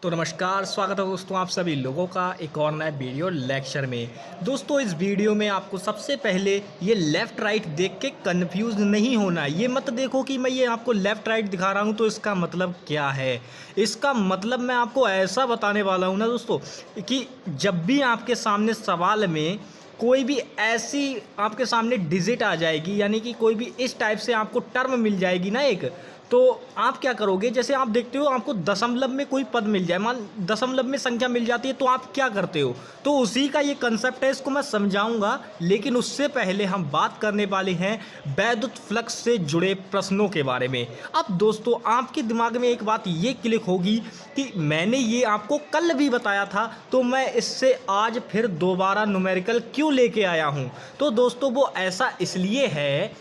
तो नमस्कार, स्वागत है दोस्तों आप सभी लोगों का एक और नए वीडियो लेक्चर में। दोस्तों इस वीडियो में आपको सबसे पहले ये लेफ़्ट राइट देख के कंफ्यूज नहीं होना है। ये मत देखो कि मैं ये आपको लेफ़्ट राइट दिखा रहा हूँ तो इसका मतलब क्या है। इसका मतलब मैं आपको ऐसा बताने वाला हूँ ना दोस्तों कि जब भी आपके सामने सवाल में कोई भी ऐसी आपके सामने डिजिट आ जाएगी, यानी कि कोई भी इस टाइप से आपको टर्म मिल जाएगी ना एक, तो आप क्या करोगे। जैसे आप देखते हो आपको दशमलव में कोई पद मिल जाए, मान दशमलव में संख्या मिल जाती है, तो आप क्या करते हो। तो उसी का ये कंसेप्ट है, इसको मैं समझाऊंगा। लेकिन उससे पहले हम बात करने वाले हैं वैद्युत फ्लक्स से जुड़े प्रश्नों के बारे में। अब दोस्तों आपके दिमाग में एक बात ये क्लिक होगी कि मैंने ये आपको कल भी बताया था, तो मैं इससे आज फिर दोबारा न्यूमेरिकल क्यों लेके आया हूँ। तो दोस्तों वो ऐसा इसलिए है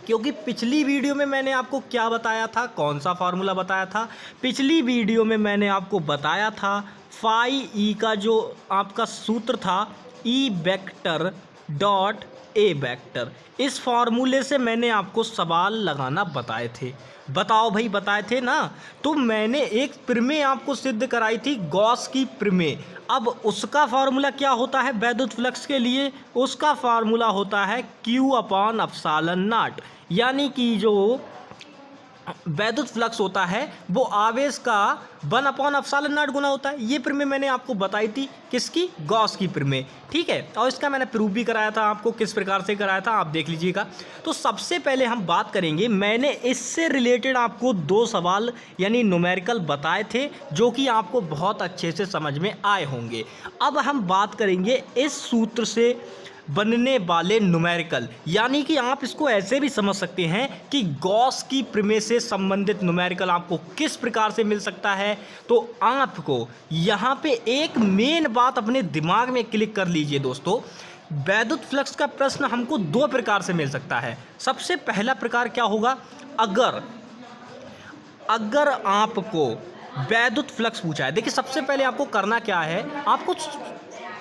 क्योंकि पिछली वीडियो में मैंने आपको क्या बताया था, कौन सा फार्मूला बताया था। पिछली वीडियो में मैंने आपको बताया था फाई ई का जो आपका सूत्र था, E vector dot A vector. इस फार्मूले से मैंने आपको सवाल लगाना बताए थे। बताओ भाई, बताए थे ना। तो मैंने एक प्रमेय आपको सिद्ध कराई थी, गॉस की प्रमेय। अब उसका फार्मूला क्या होता है वैद्युत फ्लक्स के लिए, उसका फार्मूला होता है Q अपॉन एप्सिलॉन नॉट। यानी कि जो वैद्युत फ्लक्स होता है वो आवेश का 1 अपॉन एप्सिलॉन नॉट गुना होता है। ये प्रमेय मैंने आपको बताई थी, किसकी, गॉस की प्रमेय। ठीक है, और इसका मैंने प्रूफ भी कराया था आपको, किस प्रकार से कराया था आप देख लीजिएगा। तो सबसे पहले हम बात करेंगे, मैंने इससे रिलेटेड आपको 2 सवाल यानी न्यूमेरिकल बताए थे जो कि आपको बहुत अच्छे से समझ में आए होंगे। अब हम बात करेंगे इस सूत्र से बनने वाले न्यूमेरिकल, यानी कि आप इसको ऐसे भी समझ सकते हैं कि गॉस की प्रमेय से संबंधित न्यूमेरिकल आपको किस प्रकार से मिल सकता है। तो आपको यहाँ पे एक मेन बात अपने दिमाग में क्लिक कर लीजिए दोस्तों। वैद्युत फ्लक्स का प्रश्न हमको 2 प्रकार से मिल सकता है। सबसे पहला प्रकार क्या होगा, अगर आपको वैद्युत फ्लक्स पूछा है। देखिए सबसे पहले आपको करना क्या है,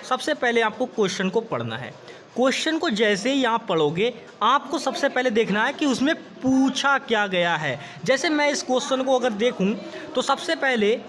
सबसे पहले आपको क्वेश्चन को पढ़ना है। क्वेश्चन को जैसे ही आप पढ़ोगे आपको सबसे पहले देखना है कि उसमें पूछा क्या गया है। जैसे मैं इस क्वेश्चन को अगर देखूं तो सबसे पहले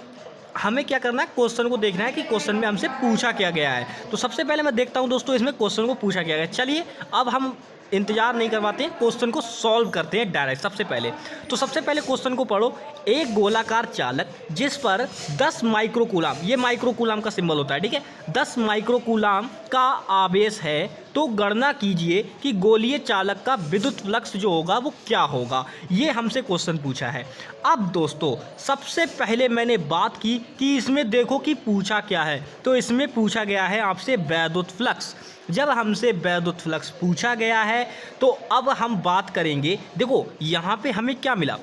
हमें क्या करना है, क्वेश्चन को देखना है कि क्वेश्चन में हमसे पूछा क्या गया है। तो सबसे पहले मैं देखता हूं दोस्तों इसमें क्वेश्चन को पूछा क्या गया। चलिए अब हम इंतजार नहीं करवाते हैं, क्वेश्चन को सॉल्व करते हैं डायरेक्ट। सबसे पहले क्वेश्चन को पढ़ो। एक गोलाकार चालक जिस पर 10 माइक्रोकूलाम, ये माइक्रोकूलाम का सिंबल होता है, ठीक है, 10 माइक्रोकूलाम का आवेश है, तो गणना कीजिए कि गोलीय चालक का विद्युत फ्लक्स जो होगा वो क्या होगा। ये हमसे क्वेश्चन पूछा है। अब दोस्तों सबसे पहले मैंने बात की कि इसमें देखो कि पूछा क्या है। तो इसमें पूछा गया है आपसे वैद्युत फ्लक्स। जब हमसे वैद्युत फ्लक्स पूछा गया है तो अब हम बात करेंगे। देखो यहाँ पे हमें क्या मिला,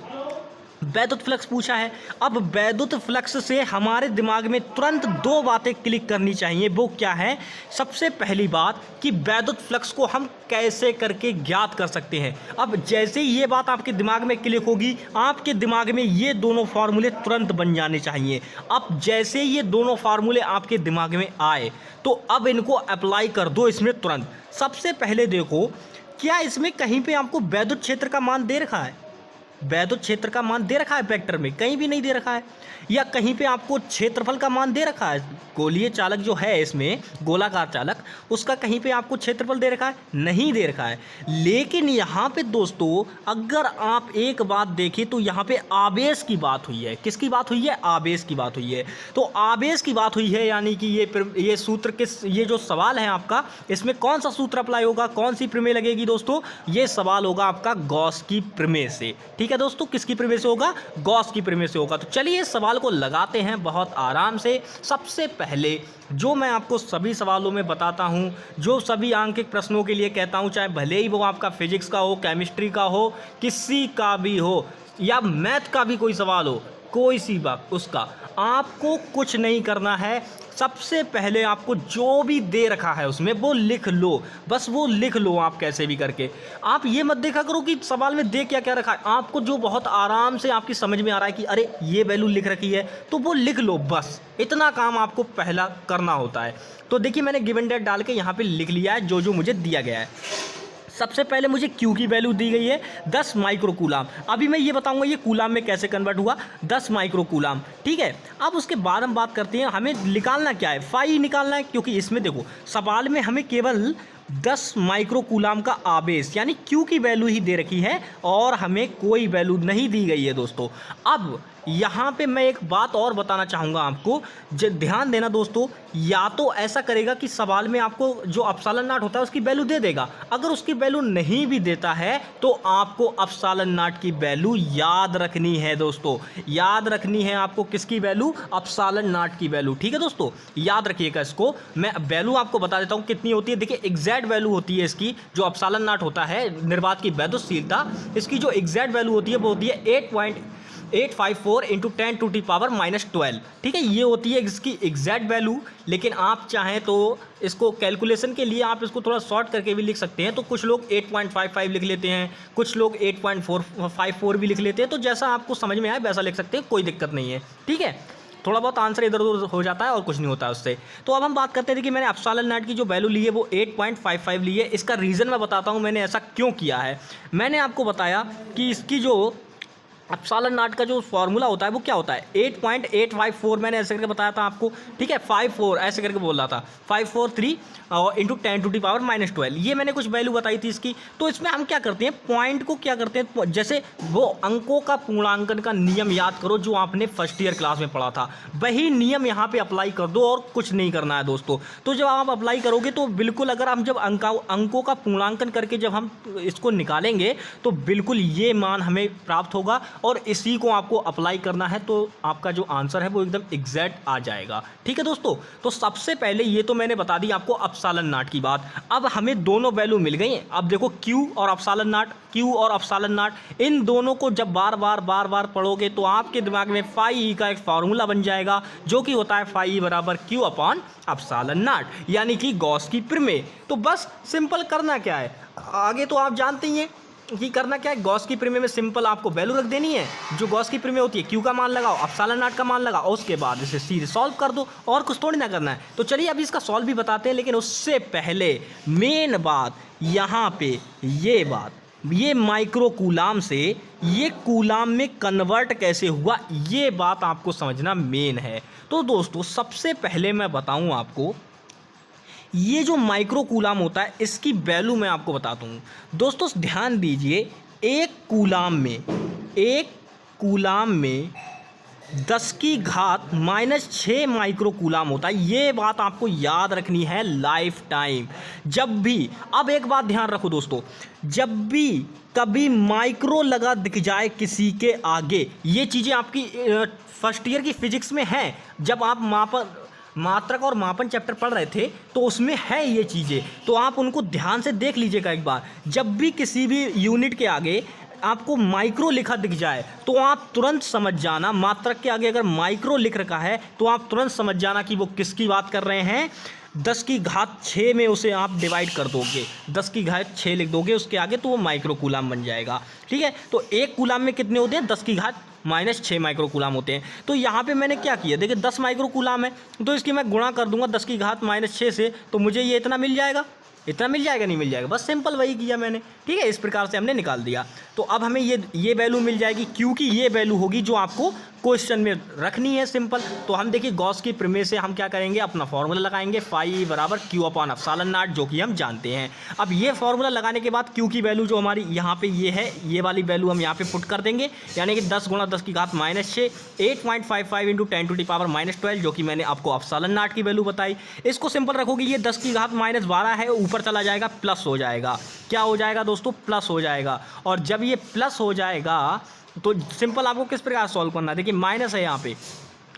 वैद्युत फ्लक्स पूछा है। अब वैद्युत फ्लक्स से हमारे दिमाग में तुरंत 2 बातें क्लिक करनी चाहिए। वो क्या है, सबसे पहली बात कि वैद्युत फ्लक्स को हम कैसे करके ज्ञात कर सकते हैं। अब जैसे ही ये बात आपके दिमाग में क्लिक होगी, आपके दिमाग में ये दोनों फार्मूले तुरंत बन जाने चाहिए। अब जैसे ये दोनों फार्मूले आपके दिमाग में आए तो अब इनको अप्लाई कर दो इसमें तुरंत। सबसे पहले देखो, क्या इसमें कहीं पे आपको वैद्युत क्षेत्र का मान दे रखा है, वैद्युत क्षेत्र का मान दे रखा है वेक्टर में, कहीं भी नहीं दे रखा है। या कहीं पे आपको क्षेत्रफल का मान दे रखा है, गोलीय चालक जो है इसमें गोलाकार चालक, उसका कहीं पे आपको क्षेत्रफल दे रखा है, नहीं दे रखा है। लेकिन यहाँ पे दोस्तों अगर आप एक बात देखें तो यहाँ पे आवेश की बात हुई है। किसकी बात हुई है, आवेश की बात हुई है। तो आवेश की बात हुई है, यानी कि ये सूत्र ये जो सवाल है आपका, इसमें कौन सा सूत्र अप्लाई होगा, कौन सी प्रमेय लगेगी दोस्तों, ये सवाल होगा आपका गॉस की प्रमेय से। ठीक है दोस्तों, किसकी प्रमेय से होगा, गॉस की प्रमेय से होगा। तो चलिए सवाल को लगाते हैं बहुत आराम से। सबसे पहले जो मैं आपको सभी सवालों में बताता हूं, जो सभी आंकिक प्रश्नों के लिए कहता हूं, चाहे भले ही वो आपका फिजिक्स का हो, केमिस्ट्री का हो, किसी का भी हो, या मैथ का भी कोई सवाल हो, कोई सी बात, उसका आपको कुछ नहीं करना है। सबसे पहले आपको जो भी दे रखा है उसमें वो लिख लो, बस वो लिख लो आप कैसे भी करके। आप ये मत देखा करो कि सवाल में दे क्या क्या रखा है। आपको जो बहुत आराम से आपकी समझ में आ रहा है कि अरे ये वैल्यू लिख रखी है, तो वो लिख लो, बस इतना काम आपको पहला करना होता है। तो देखिए मैंने गिवन डेट डाल के यहाँ पे लिख लिया है जो जो मुझे दिया गया है। सबसे पहले मुझे Q की वैल्यू दी गई है 10 माइक्रोकूलाम। अभी मैं ये बताऊंगा ये कूलाम में कैसे कन्वर्ट हुआ, 10 माइक्रोकूलाम, ठीक है। अब उसके बाद हम बात करते हैं हमें निकालना क्या है, फाई निकालना है, क्योंकि इसमें देखो सवाल में हमें केवल 10 माइक्रोकूलाम का आवेश यानी Q की वैल्यू ही दे रखी है और हमें कोई वैल्यू नहीं दी गई है दोस्तों। अब यहाँ पे मैं एक बात और बताना चाहूँगा आपको, ध्यान देना दोस्तों, या तो ऐसा करेगा कि सवाल में आपको जो एप्सिलॉन नॉट होता है उसकी वैल्यू दे देगा, अगर उसकी वैल्यू नहीं भी देता है तो आपको एप्सिलॉन नॉट की वैल्यू याद रखनी है दोस्तों, याद रखनी है आपको किसकी वैल्यू, एप्सिलॉन नॉट की वैल्यू, ठीक है दोस्तों, याद रखिएगा इसको। मैं वैल्यू आपको बता देता हूँ कितनी होती है। देखिए एग्जैक्ट वैल्यू होती है इसकी, जो एप्सिलॉन नॉट होता है निर्वात की वैद्युतशीलता, इसकी जो एग्जैक्ट वैल्यू होती है वो होती है 8.854 इंटू 10⁻⁻12, ठीक है, ये होती है इसकी एग्जैक्ट वैल्यू। लेकिन आप चाहें तो इसको कैलकुलेशन के लिए आप इसको थोड़ा शॉर्ट करके भी लिख सकते हैं, तो कुछ लोग 8.55 लिख लेते हैं, कुछ लोग 8.454 भी लिख लेते हैं, तो जैसा आपको समझ में आए वैसा लिख सकते हैं, कोई दिक्कत नहीं है, ठीक है। थोड़ा बहुत आंसर इधर उधर हो जाता है और कुछ नहीं होता है उससे। तो अब हम बात करते हैं कि मैंने एप्सिलॉन नॉट की जो वैल्यू ली है वो 8.55 ली है। इसका रीज़न मैं बताता हूँ मैंने ऐसा क्यों किया है। मैंने आपको बताया कि इसकी जो एप्सिलॉन नॉट का जो फॉर्मूला होता है वो क्या होता है, 8.854 मैंने ऐसे करके बताया था आपको, ठीक है, 54 ऐसे करके बोल रहा था, 543 इंटू 10⁻⁻12, ये मैंने कुछ वैल्यू बताई थी इसकी। तो इसमें हम क्या करते हैं, पॉइंट को क्या करते हैं, जैसे वो अंकों का पूर्णांकन का नियम याद करो जो आपने फर्स्ट ईयर क्लास में पढ़ा था, वही नियम यहाँ पे अप्लाई कर दो और कुछ नहीं करना है दोस्तों। तो जब आप अप्लाई करोगे तो बिल्कुल, अगर हम जब अंकों का पूर्णांकन करके जब हम इसको निकालेंगे तो बिल्कुल ये मान हमें प्राप्त होगा और इसी को आपको अप्लाई करना है, तो आपका जो आंसर है वो एकदम एग्जैक्ट आ जाएगा, ठीक है दोस्तों। तो सबसे पहले ये तो मैंने बता दी आपको एप्सिलॉन नॉट की बात। अब हमें दोनों वैल्यू मिल गई। अब देखो Q और एप्सिलॉन नॉट, Q और एप्सिलॉन नॉट, इन दोनों को जब बार बार पढ़ोगे तो आपके दिमाग में फाई का एक फार्मूला बन जाएगा जो कि होता है फाई बराबर Q अपॉन एप्सिलॉन नॉट, यानी कि गॉस की प्रमेय। तो बस सिंपल करना क्या है, आगे तो आप जानते ही हैं कि करना क्या है, गॉस की प्रमेय में सिंपल आपको वैल्यू रख देनी है, जो गॉस की प्रमेय होती है Q का मान लगाओ, एप्सिलॉन नॉट का मान लगाओ, और उसके बाद इसे सीधे सॉल्व कर दो, और कुछ थोड़ी ना करना है। तो चलिए अभी इसका सॉल्व भी बताते हैं, लेकिन उससे पहले मेन बात यहाँ पे ये बात, ये माइक्रोकूलाम से ये कूलाम में कन्वर्ट कैसे हुआ, ये बात आपको समझना मेन है। तो दोस्तों सबसे पहले मैं बताऊँ आपको, ये जो माइक्रोकूलाम होता है इसकी वैल्यू मैं आपको बताता हूँ दोस्तों, ध्यान दीजिए। एक कूलाम में 10⁻⁻6 माइक्रोकूलाम होता है। ये बात आपको याद रखनी है लाइफ टाइम। जब भी, अब एक बात ध्यान रखो दोस्तों, जब भी कभी माइक्रो लगा दिख जाए किसी के आगे, ये चीज़ें आपकी फर्स्ट ईयर की फिजिक्स में हैं, जब आप मात्रक और मापन चैप्टर पढ़ रहे थे तो उसमें है ये चीज़ें, तो आप उनको ध्यान से देख लीजिएगा एक बार। जब भी किसी भी यूनिट के आगे आपको माइक्रो लिखा दिख जाए तो आप तुरंत समझ जाना, मात्रक के आगे अगर माइक्रो लिख रखा है तो आप तुरंत समझ जाना कि वो किसकी बात कर रहे हैं। 10⁻6 में उसे आप डिवाइड कर दोगे, 10⁻6 लिख दोगे उसके आगे, तो वो माइक्रोकूलाम बन जाएगा, ठीक है। तो एक कूलाम में कितने होते हैं, 10⁻⁻6 माइक्रोकूलाम होते हैं। तो यहाँ पे मैंने क्या किया, देखिए 10 माइक्रोकूलाम है तो इसकी मैं गुणा कर दूंगा 10⁻6 से, तो मुझे ये इतना मिल जाएगा, इतना मिल जाएगा, नहीं मिल जाएगा, बस सिंपल वही किया मैंने, ठीक है। इस प्रकार से हमने निकाल दिया। तो अब हमें ये वैल्यू मिल जाएगी, क्योंकि ये वैल्यू होगी जो आपको क्वेश्चन में रखनी है सिंपल। तो हम देखिए गॉस की प्रमेय से हम क्या करेंगे, अपना फॉर्मूला लगाएंगे, फाई बराबर Q अपॉन एप्सिलॉन नॉट, जो कि हम जानते हैं। अब ये फॉर्मूला लगाने के बाद Q की वैल्यू जो हमारी यहाँ पे ये है, ये वाली वैल्यू हम यहाँ पे पुट कर देंगे, यानी कि 10 × 10⁻⁻6 8.55 इंटू 10⁻⁻12, जो कि मैंने आपको एप्सिलॉन नॉट की वैल्यू बताई। इसको सिंपल रखोगे, ये 10⁻12 है, ऊपर चला जाएगा, प्लस हो जाएगा। क्या हो जाएगा दोस्तों, प्लस हो जाएगा। और जब ये प्लस हो जाएगा तो सिंपल आपको किस प्रकार सॉल्व करना है, देखिए माइनस है यहाँ पे,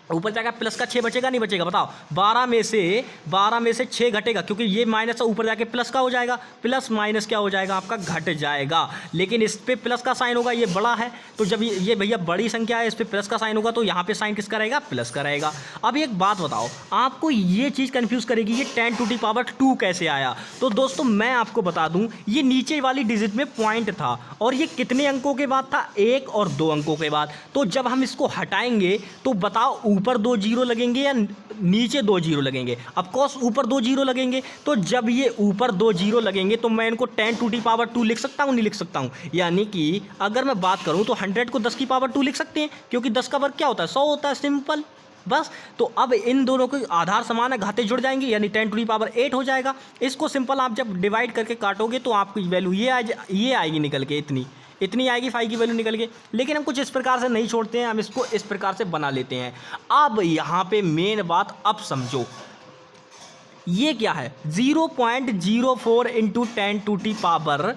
ऊपर जाकर प्लस का 6 बचेगा, नहीं बचेगा, बताओ। 12 में से 6 घटेगा, क्योंकि ये माइनस है, ऊपर जाके प्लस का हो जाएगा, प्लस माइनस क्या हो जाएगा आपका, घट जाएगा। लेकिन इस पे प्लस का साइन होगा, ये बड़ा है, तो जब ये भैया बड़ी संख्या है, इस पे प्लस का साइन होगा, तो यहाँ पे साइन किसका रहेगा, प्लस का रहेगा। अब एक बात बताओ, आपको ये चीज़ कंफ्यूज करेगी, ये 10⁻2 कैसे आया। तो दोस्तों मैं आपको बता दूं, ये नीचे वाली डिजिट में पॉइंट था, और ये कितने अंकों के बाद था, 1 और 2 अंकों के बाद। तो जब हम इसको हटाएंगे तो बताओ ऊपर 2 जीरो लगेंगे या नीचे 2 जीरो लगेंगे? ऑफ कोर्स ऊपर 2 जीरो लगेंगे। तो जब ये ऊपर 2 जीरो लगेंगे तो मैं इनको 10⁻² लिख सकता हूँ, नहीं लिख सकता हूँ? यानी कि अगर मैं बात करूँ तो 100 को 10⁻² लिख सकते हैं, क्योंकि 10 का वर्ग क्या होता है? 100 होता है, सिंपल। बस। तो अब इन दोनों के आधार समान है, घाते जुड़ जाएंगे, यानी 10⁸ हो जाएगा। इसको सिंपल आप जब डिवाइड करके काटोगे तो आपकी वैल्यू ये आएगी निकल के, इतनी आएगी 5 की वैल्यू निकल के। लेकिन हम कुछ इस प्रकार से नहीं छोड़ते हैं, हम इसको इस प्रकार से बना लेते हैं। अब यहाँ पे मेन बात अब समझो, ये क्या है? 0.04 इंटू 10⁻10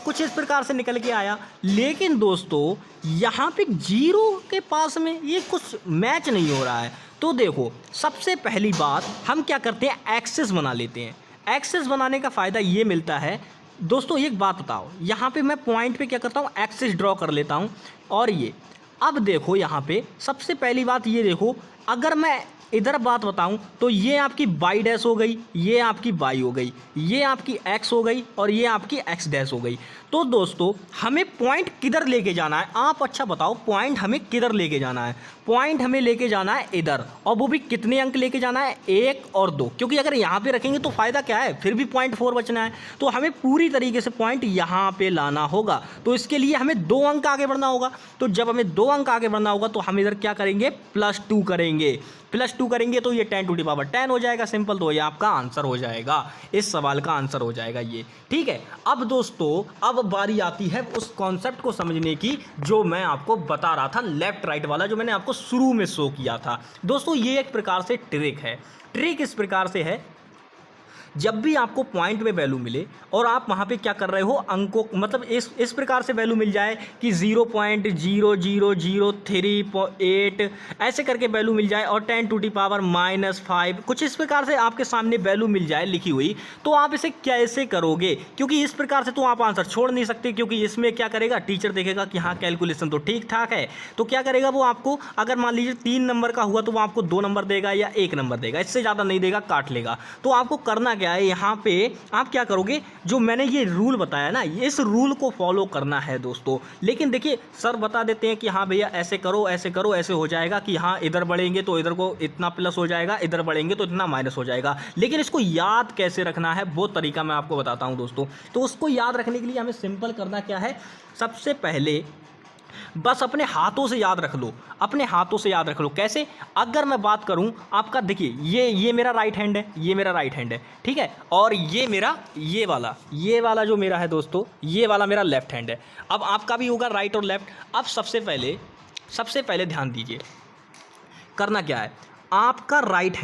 कुछ इस प्रकार से निकल के आया। लेकिन दोस्तों यहाँ पे जीरो के पास में ये कुछ मैच नहीं हो रहा है। तो देखो, सबसे पहली बात हम क्या करते हैं, एक्सेस बना लेते हैं। एक्सेस बनाने का फ़ायदा ये मिलता है दोस्तों, एक बात बताओ, यहाँ पे मैं पॉइंट पे क्या करता हूँ, एक्सेस ड्रॉ कर लेता हूँ। और ये अब देखो, यहाँ पे सबसे पहली बात ये देखो, अगर मैं इधर बात बताऊं तो ये आपकी बाई डैश हो गई, ये आपकी बाई हो गई, ये आपकी एक्स हो गई और ये आपकी एक्स डैश हो गई। तो दोस्तों हमें पॉइंट किधर लेके जाना है? आप अच्छा बताओ, पॉइंट हमें किधर लेके जाना है? पॉइंट हमें लेके जाना है इधर, और वो भी कितने अंक लेके जाना है? 1 और 2, क्योंकि अगर यहाँ पे रखेंगे तो फ़ायदा क्या है, फिर भी 0.4 बचना है। तो हमें पूरी तरीके से पॉइंट यहाँ पे लाना होगा। तो इसके लिए हमें 2 अंक आगे बढ़ना होगा। तो जब हमें 2 अंक आगे बढ़ना होगा तो हम इधर क्या करेंगे, +2 करेंगे। +2 करेंगे तो ये 10⁻10 हो जाएगा, सिंपल। तो ये आपका आंसर हो जाएगा, इस सवाल का आंसर हो जाएगा ये, ठीक है। अब दोस्तों अब बारी आती है उस कॉन्सेप्ट को समझने की जो मैं आपको बता रहा था, लेफ्ट राइट वाला, जो मैंने आपको शुरू में शो किया था। दोस्तों ये एक प्रकार से ट्रिक है। ट्रिक इस प्रकार से है, जब भी आपको पॉइंट में वैल्यू मिले और आप वहाँ पे क्या कर रहे हो, अंकों, मतलब इस प्रकार से वैल्यू मिल जाए कि 0.00038 ऐसे करके वैल्यू मिल जाए, और 10⁻⁻5 कुछ इस प्रकार से आपके सामने वैल्यू मिल जाए लिखी हुई, तो आप इसे कैसे करोगे? क्योंकि इस प्रकार से तो आप आंसर छोड़ नहीं सकते, क्योंकि इसमें क्या करेगा, टीचर देखेगा कि हाँ कैलकुलेशन तो ठीक ठाक है, तो क्या करेगा वो आपको, अगर मान लीजिए 3 नंबर का हुआ तो वो आपको 2 नंबर देगा या 1 नंबर देगा, इससे ज़्यादा नहीं देगा, काट लेगा। तो आपको करना क्या है, यहाँ पे आप क्या करोगे, जो मैंने ये रूल बताया ना, इस रूल को फॉलो करना है दोस्तों। लेकिन देखिए सर बता देते हैं कि हाँ भैया ऐसे करो ऐसे करो, ऐसे हो जाएगा कि हाँ इधर बढ़ेंगे तो इधर को इतना प्लस हो जाएगा, इधर बढ़ेंगे तो इतना माइनस हो जाएगा। लेकिन इसको याद कैसे रखना है वो तरीका मैं आपको बताता हूँ दोस्तों। तो उसको याद रखने के लिए हमें सिंपल करना क्या है, सबसे पहले बस अपने हाथों से याद रख लो, अपने हाथों से याद रख लो। कैसे? अगर मैं बात करूं आपका, देखिए ये मेरा राइट हैंड है, ये मेरा राइट हैंड है, ठीक है, और ये मेरा ये वाला जो मेरा है दोस्तों, ये वाला मेरा लेफ्ट हैंड है। अब आपका भी होगा राइट और लेफ्ट। अब सबसे पहले ध्यान दीजिए, करना क्या है, आपका राइट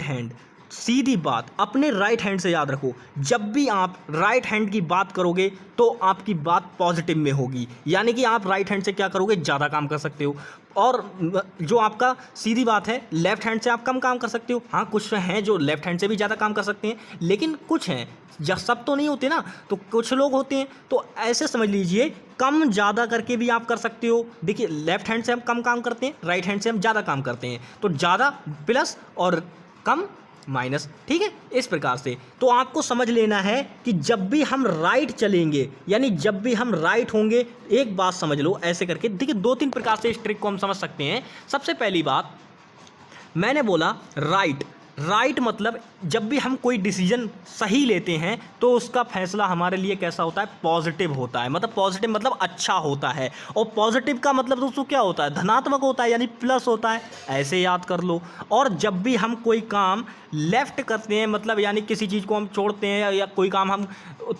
हैंड सीधी बात अपने राइट हैंड से याद रखो। जब भी आप राइट हैंड की बात करोगे तो आपकी बात पॉजिटिव में होगी, यानी कि आप राइट हैंड से क्या करोगे, ज़्यादा काम कर सकते हो। और जो आपका सीधी बात है, लेफ्ट हैंड से आप कम काम कर सकते हो। हाँ कुछ हैं जो लेफ्ट हैंड से भी ज़्यादा काम कर सकते हैं, लेकिन कुछ हैं, जब सब तो नहीं होते ना, तो कुछ लोग होते हैं। तो ऐसे समझ लीजिए, कम ज़्यादा करके भी आप कर सकते हो। देखिए लेफ्ट हैंड से हम कम काम करते हैं, राइट हैंड से हम ज़्यादा काम करते हैं, तो ज़्यादा प्लस और कम माइनस, ठीक है, इस प्रकार से। तो आपको समझ लेना है कि जब भी हम राइट चलेंगे, यानी जब भी हम राइट होंगे, एक बात समझ लो ऐसे करके। देखिए 2-3 प्रकार से इस ट्रिक को हम समझ सकते हैं। सबसे पहली बात, मैंने बोला राइट मतलब जब भी हम कोई डिसीजन सही लेते हैं तो उसका फैसला हमारे लिए कैसा होता है, पॉजिटिव होता है। मतलब पॉजिटिव मतलब अच्छा होता है, और पॉजिटिव का मतलब दोस्तों क्या होता है, धनात्मक होता है, यानी प्लस होता है, ऐसे याद कर लो। और जब भी हम कोई काम लेफ्ट करते हैं, मतलब यानी किसी चीज़ को हम छोड़ते हैं या कोई काम हम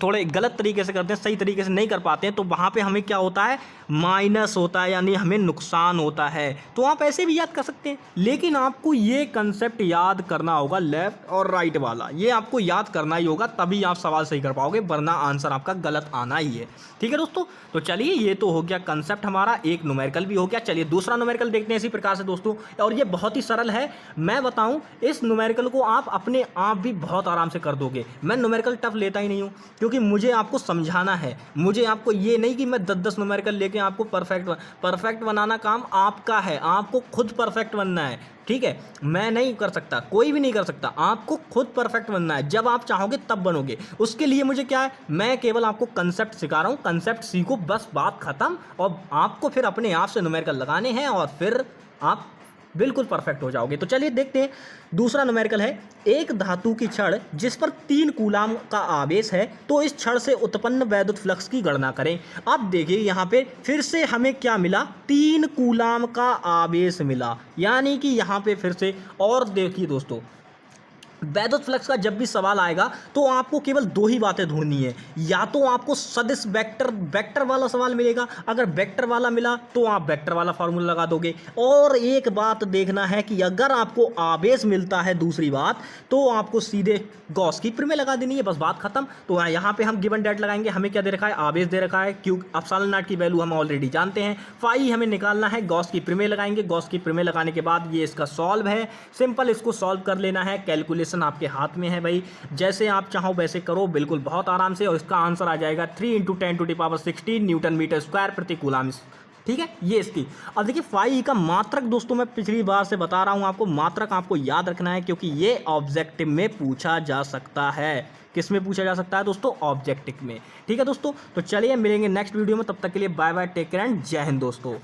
थोड़े गलत तरीके से करते हैं, सही तरीके से नहीं कर पाते हैं, तो वहाँ पे हमें क्या होता है, माइनस होता है, यानी हमें नुकसान होता है। तो आप ऐसे भी याद कर सकते हैं, लेकिन आपको ये कंसेप्ट याद करना होगा, लेफ्ट और राइट वाला, ये आपको याद करना ही होगा, तभी आप सवाल सही कर पाओगे, वरना आंसर आपका गलत आना ही है। ठीक है दोस्तों, तो चलिए ये तो हो गया कंसेप्ट हमारा, एक न्यूमेरिकल भी हो गया। चलिए दूसरा न्यूमेरिकल देखते हैं इसी प्रकार से दोस्तों, और ये बहुत ही सरल है। मैं बताऊं, इस न्यूमेरिकल को आप अपने आप भी बहुत आराम से कर दोगे। मैं न्यूमेरिकल टफ लेता ही नहीं हूँ, क्योंकि मुझे आपको समझाना है, मुझे आपको ये नहीं कि मैं 10-10 न्यूमेरिकल लेके आपको परफेक्ट बनाना काम आपका है, आपको खुद परफेक्ट बनना है। ठीक है, मैं नहीं कर सकता, कोई भी नहीं कर सकता, आपको खुद परफेक्ट बनना है। जब आप चाहोगे तब बनोगे। उसके लिए मुझे क्या है, मैं केवल आपको कंसेप्ट सिखा रहा हूँ, कंसेप्ट सीखो, बस बात खत्म। और आपको फिर अपने आप से न्यूमेरिकल लगाने हैं और फिर आप बिल्कुल परफेक्ट हो जाओगे। तो चलिए देखते हैं दूसरा न्यूमेरिकल है, एक धातु की छड़ जिस पर 3 कूलाम का आवेश है तो इस छड़ से उत्पन्न वैद्युत फ्लक्स की गणना करें। अब देखिए यहाँ पे फिर से हमें क्या मिला, 3 कूलाम का आवेश मिला, यानी कि यहाँ पे फिर से, और देखिए दोस्तों वैद्युत फ्लक्स का जब भी सवाल आएगा तो आपको केवल 2 ही बातें ढूंढनी है, या तो आपको सदिश वेक्टर वाला सवाल मिलेगा, अगर वेक्टर वाला मिला तो आप वेक्टर वाला फार्मूला लगा दोगे, और एक बात देखना है कि अगर आपको आवेश मिलता है दूसरी बात तो आपको सीधे गॉस की प्रमेय लगा देनी है, बस बात खत्म। तो यहाँ पे हम गिवन डेट लगाएंगे, हमें क्या दे रखा है, आवेश दे रखा है, क्यों एप्सिलॉन नॉट की वैल्यू हम ऑलरेडी जानते हैं, फाई हमें निकालना है, गॉस की प्रमेय लगाएंगे, गॉस की प्रमेय लगाने के बाद ये इसका सॉल्व है, सिंपल इसको सॉल्व कर लेना है, कैलकुलेशन आपके हाथ में है भाई, जैसे आप चाहो वैसे करो बिल्कुल बहुत आराम से, और इसका आंसर आ जाएगा 3 × 10⁻16 न्यूटन मीटर स्क्वायर प्रति कूलाम। ठीक है, ये इसकी। अब देखिए फाई का मात्रक दोस्तों मैं पिछली बार से बता रहा हूं आपको, मात्रक आपको याद रखना है क्योंकि ये ऑब्जेक्टिव में पूछा जा सकता है। किस में पूछा जा सकता है दोस्तों, ऑब्जेक्टिव में। ठीक है दोस्तों, तो चलिए मिलेंगे नेक्स्ट वीडियो में, तब तक के लिए bye bye, take care and जय हिंद दोस्तों।